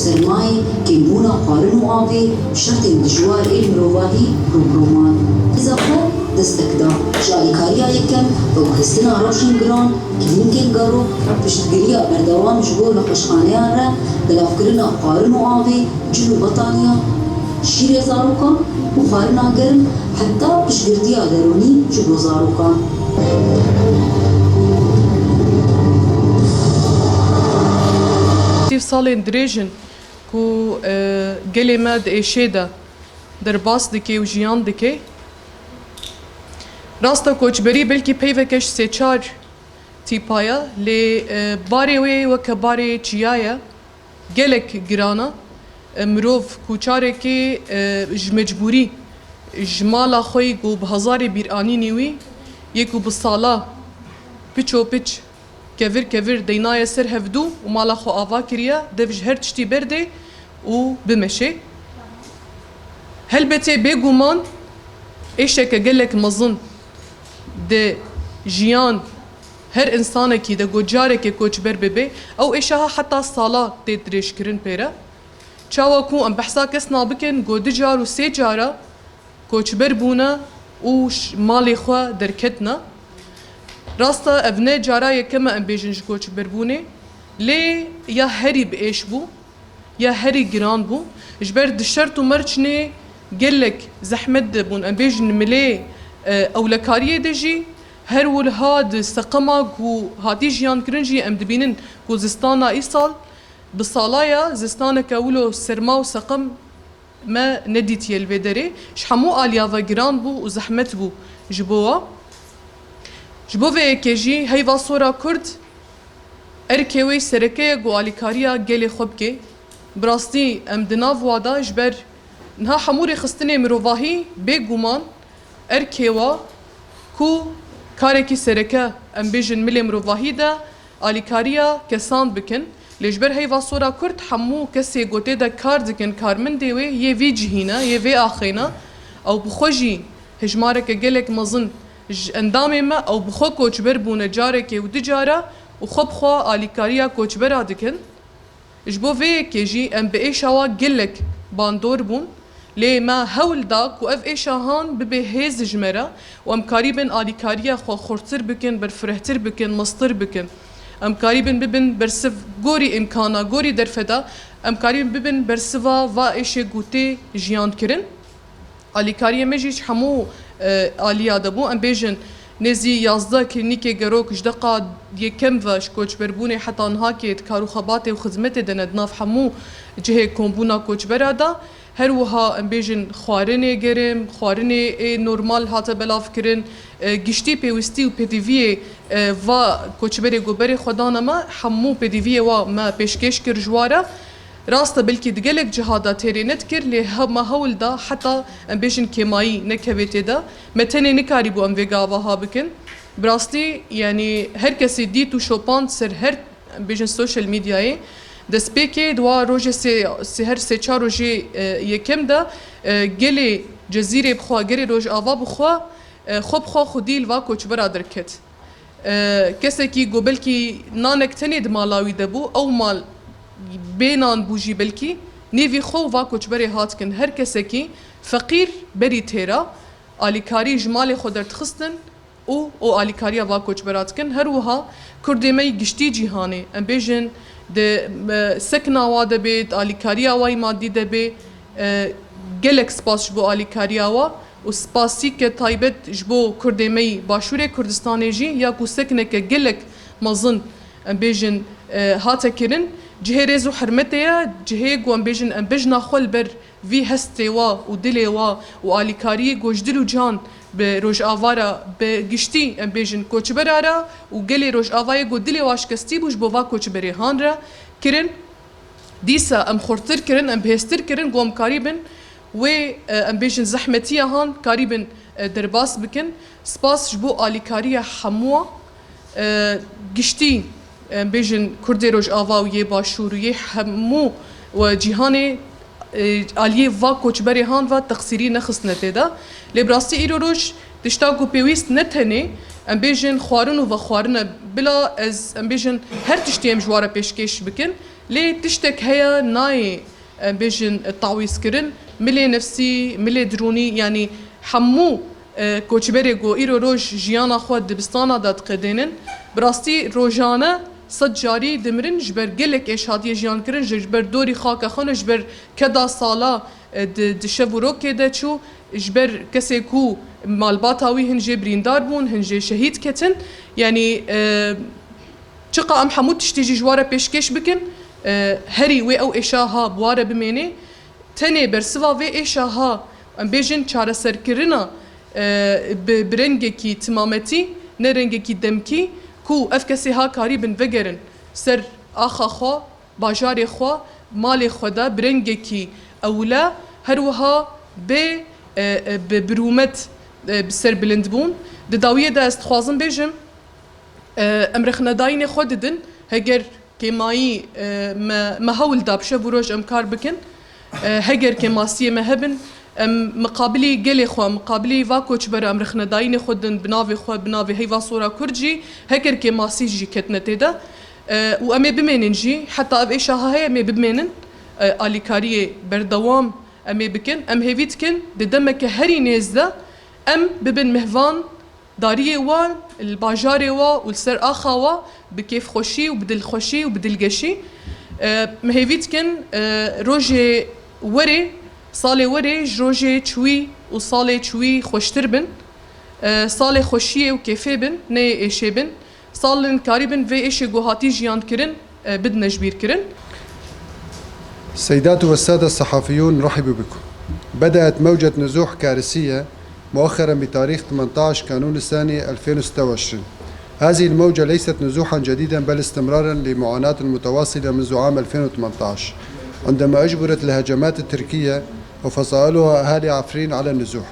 سرمایه کمبونا قارن و آبی شرط دجوار المروواهی روبرومان اضافه دستکدا جای کاریا یکم و هستنا روشن گران کلینکن گارو پشتگیریا بردوام جبو نقشخانه را دلافکرنا قارن و آبی جلو بطانیا شیر زاروکان و خارنا گرم حتی پشتگیریا درونی جبو زاروکان سالên dirêjin ku gelê me di êşê de derbas dike û jiyan dike. Rasta koçberî belkî peyvekeş sê-çar tîpaya lê barê wê weke barê çiya ye gelek giran e mirov ku çarekê ji mecbûrî ji mala xwe û bi hezarê bîranînê wî yê ku bi sala piçopiç kevir kevir deynaye ser hevdû û mala xwe ava kiriye dev ji her tiştî berdê û bimeşe. Helbetê bêguman êşeke gelek mezin de jiyan her insanekî de gocarekê koçber bibe ew êşeha heta sala tê dirêjkirin pêre. Çawa ku em behsa kes nabikin got di car û sê cara koçber bûne û malê xwe derketina. Rasta ev ne cara yekeme em bêjin ji koçberbûnê lê ya herî bi êş bû ya herî giran bû ji ber di şert û merçinê gelek zehmet dibûn em bêjin milê ewlekariyê de jî her wiha di seqema ku hatî jiyankirin jî em dibînin ku zistana îsal bi salaya zistaneke wilo serma û seqem me nedîtiye li vê derê ji hemû aliya ve giran bû û zehmet bû ji bo we. Ji bo vê yekê jî heyva sora Kurd erkê wê serekeyek û alîkariya gelê xwe bike. Bi rastî em di nav wa da ji ber niha hemû rêxistinê mirovahî bêguman erkê we ku karekî sereke em bêjin milê mirovahî de alîkariya kesan bikin. Lê ji ber heyva sora Kurd hemû kesê gotê de kar dikin karmindê wê yê vê cihîne yê vê axêne ew bi xwe jî hejmareke gelek mezin ji endamê me ew bi xwe koçber bûne carekê û di cara û xwe bi xwe alîkariya koçbera dikin. Ji bo vê yekê jî em bi êşa we gelek bandor bûn lê me hewl da ku ev êşahan bibe hêz ji me re û em karîbin alîkariya xwe xurtir bikin berfirehtir bikin mistir bikin. Em karîbin bibin bersiv gorî imkana gorî derfeda em karîbin bibin bersiva va êşê gotê jiyan kirin. Alîkariya me jî ji hemû aliya debû em bêjin nêzî 11 klînîkê gerok ji deqa yekem ve ji koçberbûnê heta nihakê kar û xebatê û xizmetê de ne di nav hemû cihê kombûna koçbera da her wiha em bêjin xwarinê gerim xwarinê normal hate belavkirin giştî pêwîstî û pêdiviyê va koçberê goberê xwe dane me hemû pêdiviyê wa me pêşkêş kir ji ware. Rasta belkî di gelek cihada têrê nedikir lê me hewl da heta em bêjin kêmayî nekevêtê de me tenê nikarîbû em vê gavaha bikin. Bi rastî yanî her kesê dît û şopand ser her em bêjin social medyayê destpêkê di wa rojê her sê-çar rojê yekem de gelê cezîrê bixwe gelê rojava bixwe xwe bi xwe xwedî li va koçbera derket. Kesekî got belkî nanek tenê di mala wî de bû ew mal bênan bû jî belkî nêvî xwe û va koçberê hatkin her kesekî feqîr berî têra alîkarî ji malê xwe derdixistin û o alîkariya va koçbera dikin. Her wiha Kurdê me giştî cîhanê em bêjin di sekina wa de bê alîkariya wayî maddî de bê gelek spas ji bo alîkariya wa û spasîke taybet ji bo Kurdê me başûrê Kurdistanê jî ya ku sekineke gelek mezin em bêjin hate kirin cihê rêz û hirmetê ye cihê ku em bêjin em bejna xwe li ber vî hestê wa û dilê wa û alîkariyê ku ji dil û can bi rojavara bi giştî em bêjin koçbera re û gelê rojavayê ku dilê wa şikestî bû ji bo va koçberê han re kirin. Dîsa em xurtir kirin em bihêztir kirin ku em karîbin wê em bêjin zehmetiya han karîbin derbas bikin. Spas ji bo alîkariya hemû giştî em bêjin Kurdê Rojava û yê başûr û yê hemû cîhanê aliyê va koçberê han va teqsîrî nexistine tê de. Lê bi rastî îro roj tişta ku pêwîst ne tenê em bêjin xwarin û vexwarine bila ez em bêjin her tiştî em ji ware pêşkêş bikin ليه تشتك هيا ناي بيجن التعويض كرن ملي نفسي ملي دروني يعني حمو كوچبري جو إيرو روج جيانا خود دبستانا داد قدينن براستي روجانا صد جاري دمرن جبر قلك إيش هادية جيان كرن جبر دوري خاكا خون جبر كدا صالا دشبورو كده شو جبر كسيكو مالباتاوي هنجي بريندار بون هنجي شهيد كتن يعني شقا أم حمود تشتيجي جوارة بيشكش بكن هري وي أو إشاها بوارة بميني تاني برسوا في إشاها أم بيجن چارة سركرنا برنگكي تمامتي نرنگكي دمكي كو أفكسي ها كاري بن وگرن سر آخا خوا باجاري خوا مالي خدا برنگكي أولا هروها برومت بسر بلندبون داوية دا استخوازن بيجم امرخنا داين خوددن هجر كماي ما هول دابشه بروج امكار بكن هجر كماسيه مهبن مقابلي قلي خو مقابلي فاكوش برا امرخنا داين خودن بنافي خو بنافي هيفا صوره كرجي هجر كماسي جي كتنتدا وامي بمننجي حتى ابيشها هي امي بمنن اليكاريه بردوام امي بكن ام هيفيت كن دمك هري نيزدا ام ببن مهفان داريه وان الباجاري وا والسر اخا وا بكيف خوشي وبدل خوشي وبدل قشي مهيفيت كن روجي وري صالي وري روجي تشوي وصالي تشوي خوشتربن صالي خوشيه وكيفي بن ني ايشي بن صالن كاريبن في ايشي جوهاتي جيان كرن بدنا جبير كرن. السيدات والسادة الصحفيون، رحبوا بكم. بدأت موجة نزوح كارثية مؤخرا بتاريخ 18 كانون الثاني 2026. هذه الموجة ليست نزوحا جديدا بل استمرارا لمعاناة متواصلة منذ عام 2018 عندما أجبرت الهجمات التركية وفصائلها أهالي عفرين على النزوح.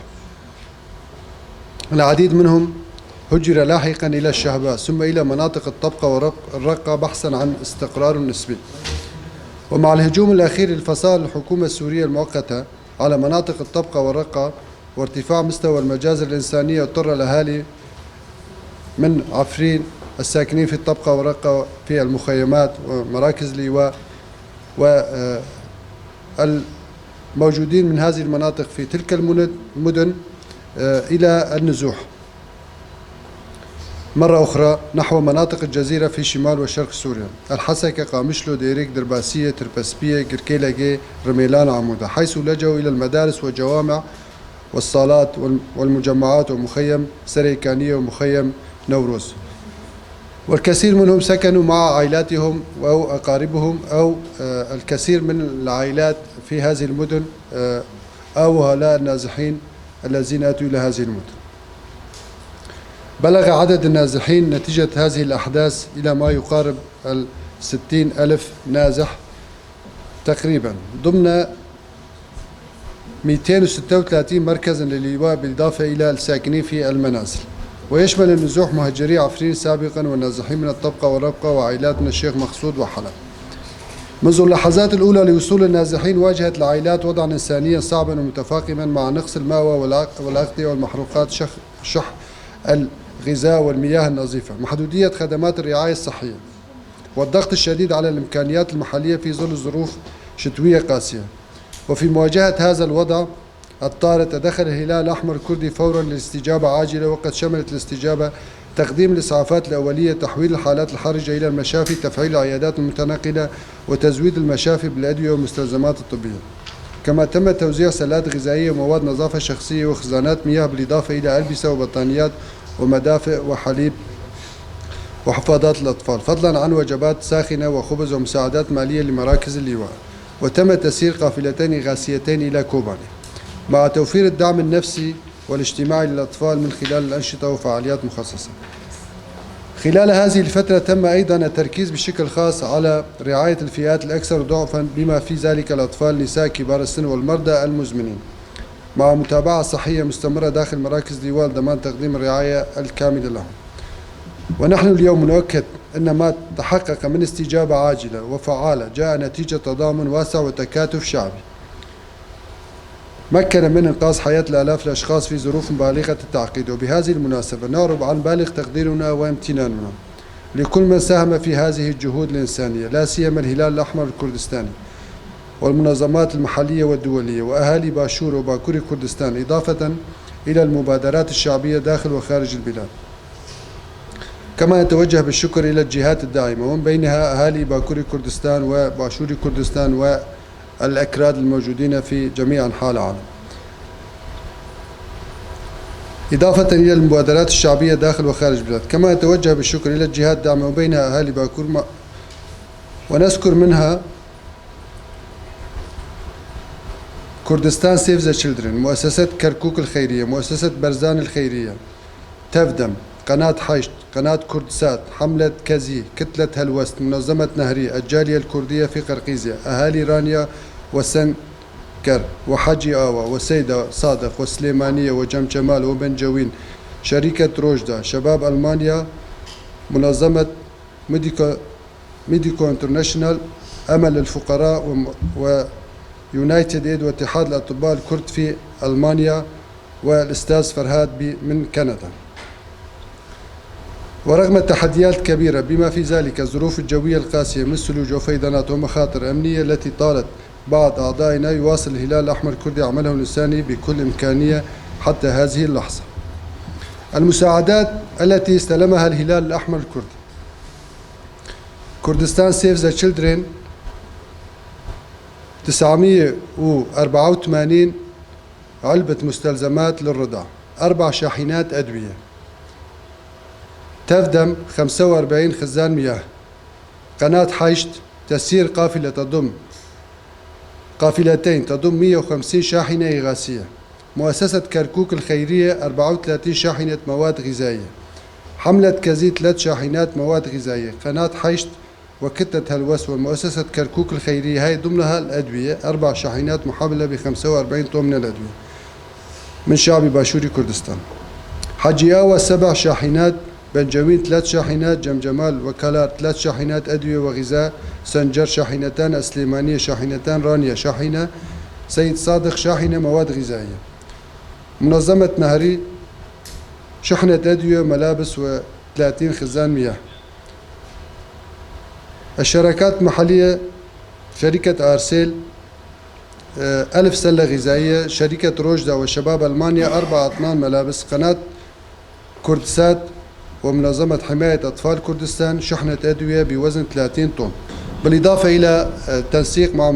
العديد منهم هجر لاحقا إلى الشهباء ثم إلى مناطق الطبقة والرقة بحثا عن استقرار نسبي. ومع الهجوم الأخير للفصائل الحكومة السورية المؤقتة على مناطق الطبقة والرقة وارتفاع مستوى المجازر الإنسانية، اضطر الأهالي من عفرين الساكنين في الطبقة والرقة في المخيمات ومراكز اللواء والموجودين من هذه المناطق في تلك المدن إلى النزوح مرة أخرى نحو مناطق الجزيرة في شمال وشرق سوريا: الحسكة، قامشلو، ديريك، درباسية، تربسبية، قركيلاجي، رميلان، عمودة، حيث لجأوا إلى المدارس والجوامع والصالات والمجمعات ومخيم سريكانية ومخيم نوروز. والكثير منهم سكنوا مع عائلاتهم أو أقاربهم أو الكثير من العائلات في هذه المدن أو هؤلاء النازحين الذين أتوا إلى هذه المدن. بلغ عدد النازحين نتيجة هذه الأحداث إلى ما يقارب 60,000 نازح تقريبا ضمن 236 مركزا للإيواء بالإضافة إلى الساكنين في المنازل. ويشمل النزوح مهجري عفرين سابقا والنازحين من الطبقة والربقة وعائلات من الشيخ مقصود وحلب. منذ اللحظات الأولى لوصول النازحين واجهت العائلات وضعا إنسانيا صعبا ومتفاقما مع نقص المأوى والأغذية والمحروقات، شح الغذاء والمياه النظيفة، محدودية خدمات الرعاية الصحية، والضغط الشديد على الإمكانيات المحلية في ظل ظروف شتوية قاسية. وفي مواجهة هذا الوضع الطارئ تدخل الهلال الأحمر الكردي فورا للاستجابة عاجلة، وقد شملت الاستجابة تقديم الإسعافات الأولية، تحويل الحالات الحرجة إلى المشافي، تفعيل العيادات المتنقلة، وتزويد المشافي بالأدوية والمستلزمات الطبية. كما تم توزيع سلات غذائية ومواد نظافة شخصية وخزانات مياه بالإضافة إلى ألبسة وبطانيات ومدافئ وحليب وحفاضات الأطفال، فضلا عن وجبات ساخنة وخبز ومساعدات مالية لمراكز اللواء. وتم تسيير قافلتين إغاثيتين إلى كوباني مع توفير الدعم النفسي والاجتماعي للأطفال من خلال الأنشطة وفعاليات مخصصة. خلال هذه الفترة تم أيضا التركيز بشكل خاص على رعاية الفئات الأكثر ضعفا بما في ذلك الأطفال، النساء، كبار السن، والمرضى المزمنين، مع متابعة صحية مستمرة داخل مراكز اللواء لضمان تقديم الرعاية الكاملة لهم. ونحن اليوم نؤكد أن ما تحقق من استجابة عاجلة وفعالة جاء نتيجة تضامن واسع وتكاتف شعبي مكن من إنقاذ حياة الآلاف الأشخاص في ظروف بالغة التعقيد. وبهذه المناسبة نعرب عن بالغ تقديرنا وامتناننا لكل من ساهم في هذه الجهود الإنسانية، لا سيما الهلال الأحمر الكردستاني والمنظمات المحلية والدولية وأهالي باشور وباكوري كردستان، إضافة إلى المبادرات الشعبية داخل وخارج البلاد. كما نتوجه بالشكر إلى الجهات الداعمة ومن بينها أهالي باكوري كردستان وباشوري كردستان والأكراد الموجودين في جميع أنحاء العالم، إضافة إلى المبادرات الشعبية داخل وخارج البلاد. كما نتوجه بالشكر إلى الجهات الداعمة وبينها أهالي باكور ونذكر منها كردستان سيف ذا تشيلدرن، مؤسسة كركوك الخيرية، مؤسسة برزان الخيرية، تفدم، قناة حيشت، قناة كردسات، حملة كزي، كتلة هلوست، منظمة نهري، الجالية الكردية في قرقيزيا، أهالي رانيا وسنكر وحاجي آوا وسيدة صادق وسليمانية وجم جمال وبنجوين، شركة روجدا، شباب ألمانيا، منظمة ميديكو انترناشونال، أمل الفقراء ويونايتد ايد واتحاد الأطباء الكرد في ألمانيا، والأستاذ فرهاد من كندا. ورغم التحديات الكبيرة بما في ذلك الظروف الجوية القاسية من ثلوج وفيضانات ومخاطر أمنية التي طالت بعض أعضائنا، يواصل الهلال الأحمر الكردي عمله الإنساني بكل إمكانية حتى هذه اللحظة. المساعدات التي استلمها الهلال الأحمر الكردي: كردستان سيف ذا تشيلدرن 984 علبة مستلزمات للرضاع، 4 شاحنات أدوية، تفدم 45 خزان مياه، قناة حيشت تسير قافلتين تضم 150 شاحنة إغاثية، مؤسسة كركوك الخيرية 34 شاحنة مواد غذائية، حملة كزي 3 شاحنات مواد غذائية، قناة حيشت وكتلة هلوس والمؤسسة كركوك الخيرية هاي ضمنها الأدوية 4 شاحنات محملة ب 45 طن من الأدوية من شعب باشوري كردستان، حاجي آوا 7 شاحنات، بنجوين 3 شاحنات، جمجمال وكالار 3 شاحنات أدوية وغذاء، سنجر شاحنتان، السليمانية شاحنتان، رانيا شاحنة، سيد صادق شاحنة مواد غذائية، منظمة نهري شحنة أدوية وملابس و30 خزان مياه. الشركات المحلية: شركة آرسيل 1000 سلة غذائية، شركة روجدا وشباب ألمانيا 4 أطنان ملابس، قناة كردسات ومنظمة حماية أطفال كردستان شحنة أدوية بوزن 30 طن، بالإضافة إلى تنسيق مع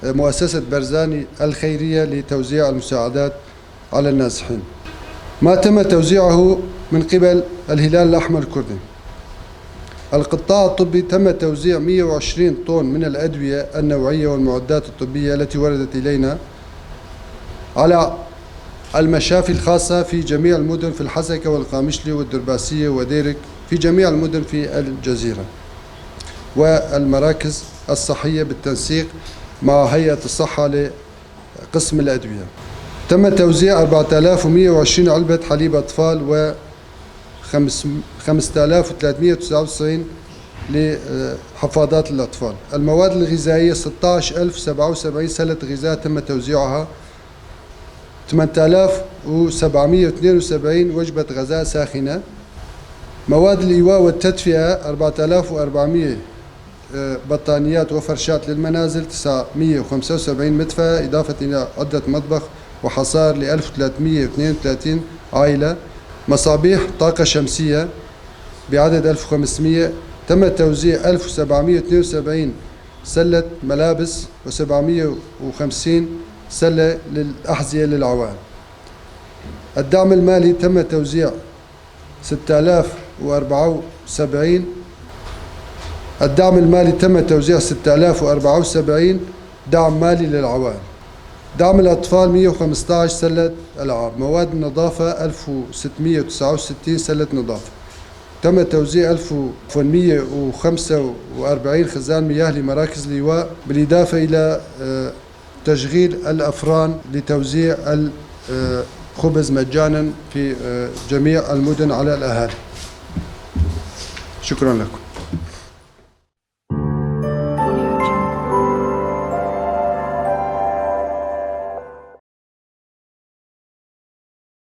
مؤسسة برزان الخيرية لتوزيع المساعدات على النازحين. ما تم توزيعه من قبل الهلال الأحمر الكردي: القطاع الطبي تم توزيع 120 طن من الأدوية النوعية والمعدات الطبية التي وردت إلينا على المشافي الخاصة في جميع المدن في الحسكة والقامشلي والدرباسية وديرك في جميع المدن في الجزيرة، والمراكز الصحية بالتنسيق مع هيئة الصحة لقسم الأدوية. تم توزيع 4120 علبة حليب أطفال و 5399 لحفاضات الأطفال. المواد الغذائية 16077 سلة غذاء تم توزيعها، 8772 وجبة غذاء ساخنة. مواد الإيواء والتدفئة 4400 بطانيات وفرشات للمنازل، 975 مدفأة، إضافة إلى عدة مطبخ وحصار ل 1332 عائلة. مصابيح طاقة شمسية بعدد 1500. تم توزيع 1772 سلة ملابس و750 سلة للأحذية للعوائل. الدعم المالي تم توزيع 6074. الدعم المالي تم توزيع 6074 دعم مالي للعوائل. دعم الأطفال 115 سلة ألعاب. مواد النظافة 1669 سلة نظافة. تم توزيع 1145 خزان مياه لمراكز الإيواء، بالإضافة إلى تشغيل الأفران لتوزيع الخبز مجانا في جميع المدن على الأهالي. شكرا لكم.